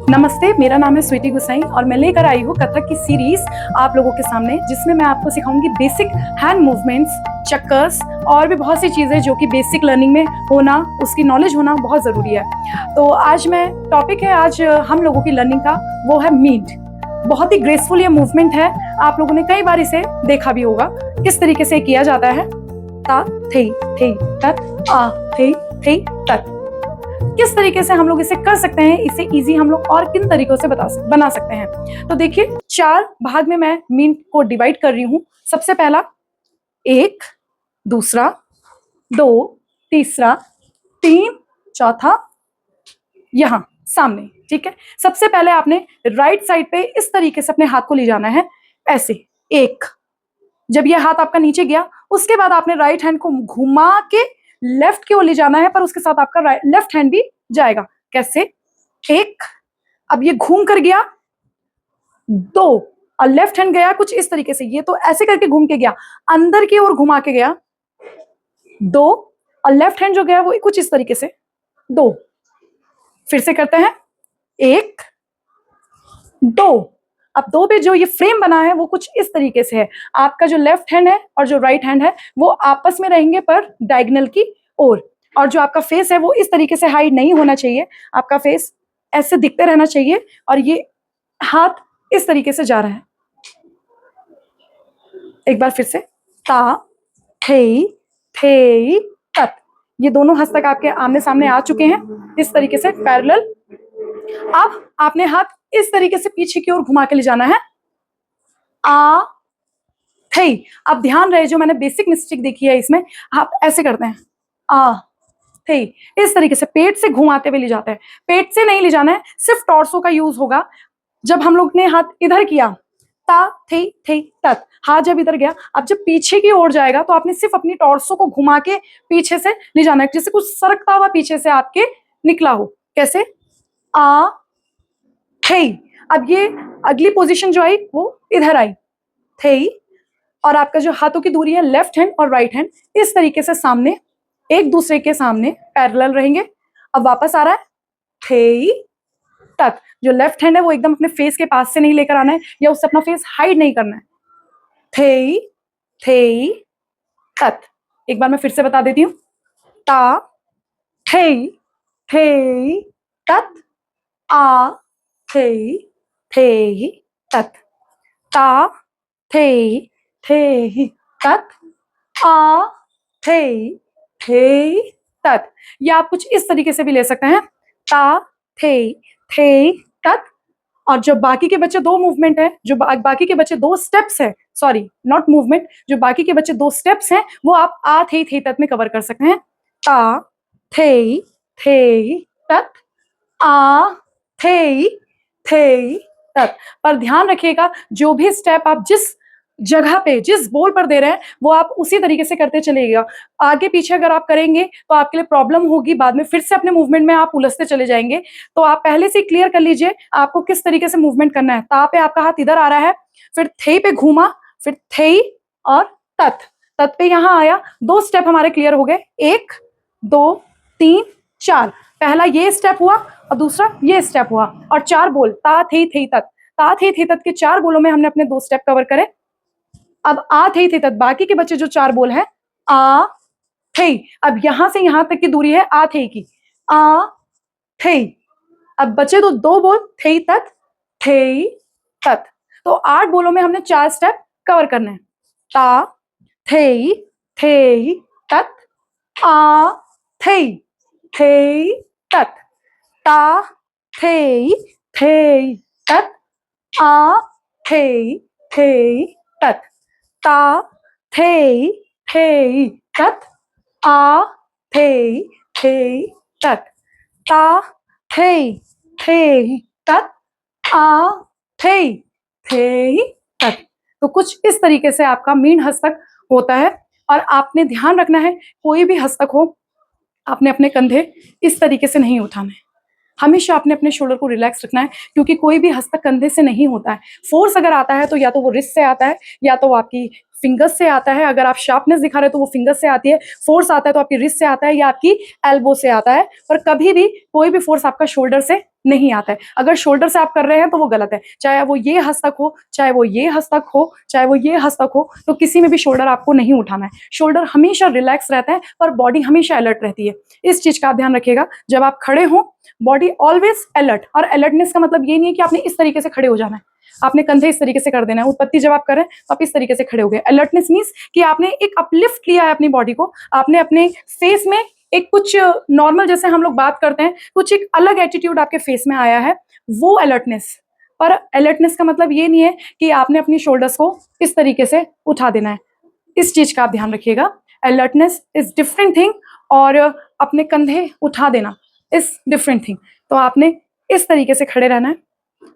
नमस्ते, मेरा नाम है स्वीटी गुसाई और मैं लेकर आई हूँ कथक की सीरीज आप लोगों के सामने, जिसमें मैं आपको सिखाऊंगी बेसिक हैंड मूवमेंट्स, चक्कर्स और भी बहुत सी चीज़ें जो कि बेसिक लर्निंग में होना, उसकी नॉलेज होना बहुत ज़रूरी है। तो आज टॉपिक है आज हम लोगों की लर्निंग का, वो है मीट। बहुत ही ग्रेसफुल ये मूवमेंट है, आप लोगों ने कई बार इसे देखा भी होगा किस तरीके से किया जाता है। ता थे थे तत, आ थे थे तत। किस तरीके से हम लोग इसे कर सकते हैं, इसे इजी हम लोग और किन तरीकों से बना सकते हैं। तो देखिए, 4 भाग में मैं मीन को डिवाइड कर रही हूँ। सबसे पहला 1, दूसरा 2, तीसरा 3, चौथा यहाँ सामने। ठीक है, सबसे पहले आपने राइट साइड पे इस तरीके से अपने हाथ को ले जाना है, ऐसे 1। जब ये हाथ आपका नीचे गया, उसके बाद आपने राइट हैंड को घुमा के लेफ्ट की ओर ले जाना है, पर उसके साथ आपका लेफ्ट हैंड भी जाएगा। कैसे? 1, अब ये घूम कर गया 2, और लेफ्ट हैंड गया कुछ इस तरीके से, ये तो ऐसे करके घूम के गया, अंदर की ओर घुमा के गया 2, और लेफ्ट हैंड जो गया वो कुछ इस तरीके से 2। फिर से करते हैं, 1 2। अब 2 पे जो ये फ्रेम बना है वो कुछ इस तरीके से है। आपका जो लेफ्ट हैंड है और जो राइट हैंड है वो आपस में रहेंगे पर डायगोनल की ओर, और जो आपका फेस है वो इस तरीके से हाइड नहीं होना चाहिए, आपका फेस ऐसे दिखते रहना चाहिए, और ये हाथ इस तरीके से जा रहा है। एक बार फिर से, ता थे थे तत। ये दोनों हस्तक आपके आमने सामने आ चुके हैं इस तरीके से पैरेलल। अब आपने हाथ इस तरीके से पीछे की ओर घुमा के ले जाना है, आ थे। अब ध्यान रहे, जो मैंने बेसिक मिस्टेक देखी है इसमें, आप ऐसे करते हैं, आ थे, इस तरीके से पेट से घुमाते हुए ले जाते हैं। पेट से नहीं ले जाना है, सिर्फ टॉर्सो का यूज होगा। जब हम लोग ने हाथ इधर किया, ता थे तत, हाथ जब इधर गया, अब जब पीछे की ओर जाएगा तो आपने सिर्फ अपनी टॉर्सो को घुमा के पीछे से ले जाना है, जैसे कुछ सरकता हुआ पीछे से आपके निकला हो। कैसे? आ थे। अब ये अगली पोजीशन जो आई वो इधर आई, थे, और आपका जो हाथों की दूरी है लेफ्ट हैंड और राइट हैंड इस तरीके से सामने, एक दूसरे के सामने पैरेलल रहेंगे। अब वापस आ रहा है, थे तक। जो लेफ्ट हैंड है वो एकदम अपने फेस के पास से नहीं लेकर आना है, या उससे अपना फेस हाइड नहीं करना है। थे तत। एक बार मैं फिर से बता देती हूँ, ता थे तत, आ थे तत, ता थे तत, आ थे तत। या आप कुछ इस तरीके से भी ले सकते हैं, ता थे तत। और जो बाकी के बच्चे 2 मूवमेंट है, जो बाकी के बच्चे 2 स्टेप्स है, सॉरी नॉट मूवमेंट, जो बाकी के बच्चे 2 स्टेप्स हैं वो आप आ थे तत में कवर कर सकते हैं। ता थे तत, आ थे तत। पर ध्यान रखिएगा, जो भी स्टेप आप जिस जगह पे, जिस बोल पर दे रहे हैं, वो आप उसी तरीके से करते चलिएगा। आगे पीछे अगर आप करेंगे तो आपके लिए प्रॉब्लम होगी, बाद में फिर से अपने मूवमेंट में आप उलझते चले जाएंगे। तो आप पहले से क्लियर कर लीजिए आपको किस तरीके से मूवमेंट करना है। ता पे आपका हाथ इधर आ रहा है, फिर थे पे घूमा, फिर थे और तत, तत पे यहाँ आया। 2 स्टेप हमारे क्लियर हो गए, 1 2 3 4। पहला ये स्टेप हुआ और दूसरा ये स्टेप हुआ, और 4 बोल, ता थे तत। ता थे तत के 4 बोलों में हमने अपने 2 स्टेप कवर करे। अब आ थे तत, बाकी के बच्चे जो 4 बोल हैं, आ थे। अब यहां से यहां तक की दूरी है आ थे की, आ थे। अब बचे तो 2 बोल, थे तत थे तत। तो 8 बोलों में हमने 4 स्टेप कवर करने हैं। ता थे तत, आ थे तत, ता थे तत, आ थे तत, ता थे तत, आ थे तत, ता थे तत, आ थे तत। तो कुछ इस तरीके से आपका मीन हस्तक होता है। और आपने ध्यान रखना है, कोई भी हस्तक हो, आपने अपने कंधे इस तरीके से नहीं उठाने, हमेशा आपने अपने शोल्डर को रिलैक्स रखना है, क्योंकि कोई भी हस्तक कंधे से नहीं होता है। फोर्स अगर आता है तो या तो वो रिस्ट से आता है, या तो आपकी फिंगर्स से आता है। अगर आप शार्पनेस दिखा रहे हो तो वो फिंगर्स से आती है। फोर्स आता है तो आपकी रिस्ट से आता है या आपकी एल्बो से आता है, पर कभी भी कोई भी फोर्स आपका शोल्डर से नहीं आता है। अगर शोल्डर से आप कर रहे हैं तो वो गलत है, चाहे वो ये हस्तक हो, चाहे वो ये हस्तक हो, चाहे वो ये हस्तक हो, तो किसी में भी शोल्डर आपको नहीं उठाना है। शोल्डर हमेशा रिलैक्स रहता है पर बॉडी हमेशा अलर्ट रहती है। इस चीज का आप ध्यान रखिएगा। जब आप खड़े हो, बॉडी ऑलवेज अलर्ट, और अलर्टनेस का मतलब ये नहीं है कि आपने इस तरीके से खड़े हो जाना है, आपने कंधे इस तरीके से कर देना है। उत्पत्ति जब आप कर रहे हैं तो आप इस तरीके से खड़े हो गए। अलर्टनेस मीन्स कि आपने एक अपलिफ्ट लिया है अपनी बॉडी को, आपने अपने फेस में एक कुछ नॉर्मल, जैसे हम लोग बात करते हैं, कुछ एक अलग एटीट्यूड आपके फेस में आया है, वो अलर्टनेस। पर अलर्टनेस का मतलब ये नहीं है कि आपने अपनी शोल्डर्स को इस तरीके से उठा देना है। इस चीज का आप ध्यान रखिएगा। अलर्टनेस इज डिफरेंट थिंग और अपने कंधे उठा देना इज डिफरेंट थिंग। तो आपने इस तरीके से खड़े रहना है,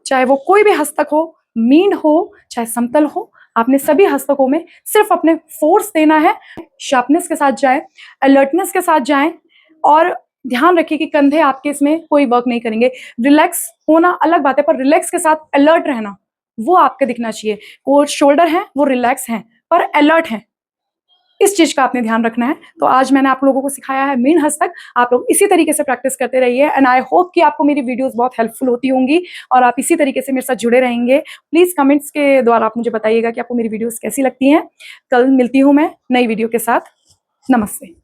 चाहे वो कोई भी हस्तक हो, मींड हो, चाहे समतल हो, आपने सभी हस्तकों में सिर्फ अपने फोर्स देना है। शार्पनेस के साथ जाए, अलर्टनेस के साथ जाएं, और ध्यान रखिए कि कंधे आपके इसमें कोई वर्क नहीं करेंगे। रिलैक्स होना अलग बात है, पर रिलैक्स के साथ अलर्ट रहना वो आपके दिखना चाहिए। वो शोल्डर है वो रिलैक्स हैं पर अलर्ट हैं, इस चीज का आपने ध्यान रखना है। तो आज मैंने आप लोगों को सिखाया है मीन हस्तक। आप लोग इसी तरीके से प्रैक्टिस करते रहिए एंड आई होप कि आपको मेरी वीडियोस बहुत हेल्पफुल होती होंगी और आप इसी तरीके से मेरे साथ जुड़े रहेंगे। प्लीज कमेंट्स के द्वारा आप मुझे बताइएगा कि आपको मेरी वीडियोस कैसी लगती हैं। कल मिलती हूँ मैं नई वीडियो के साथ। नमस्ते।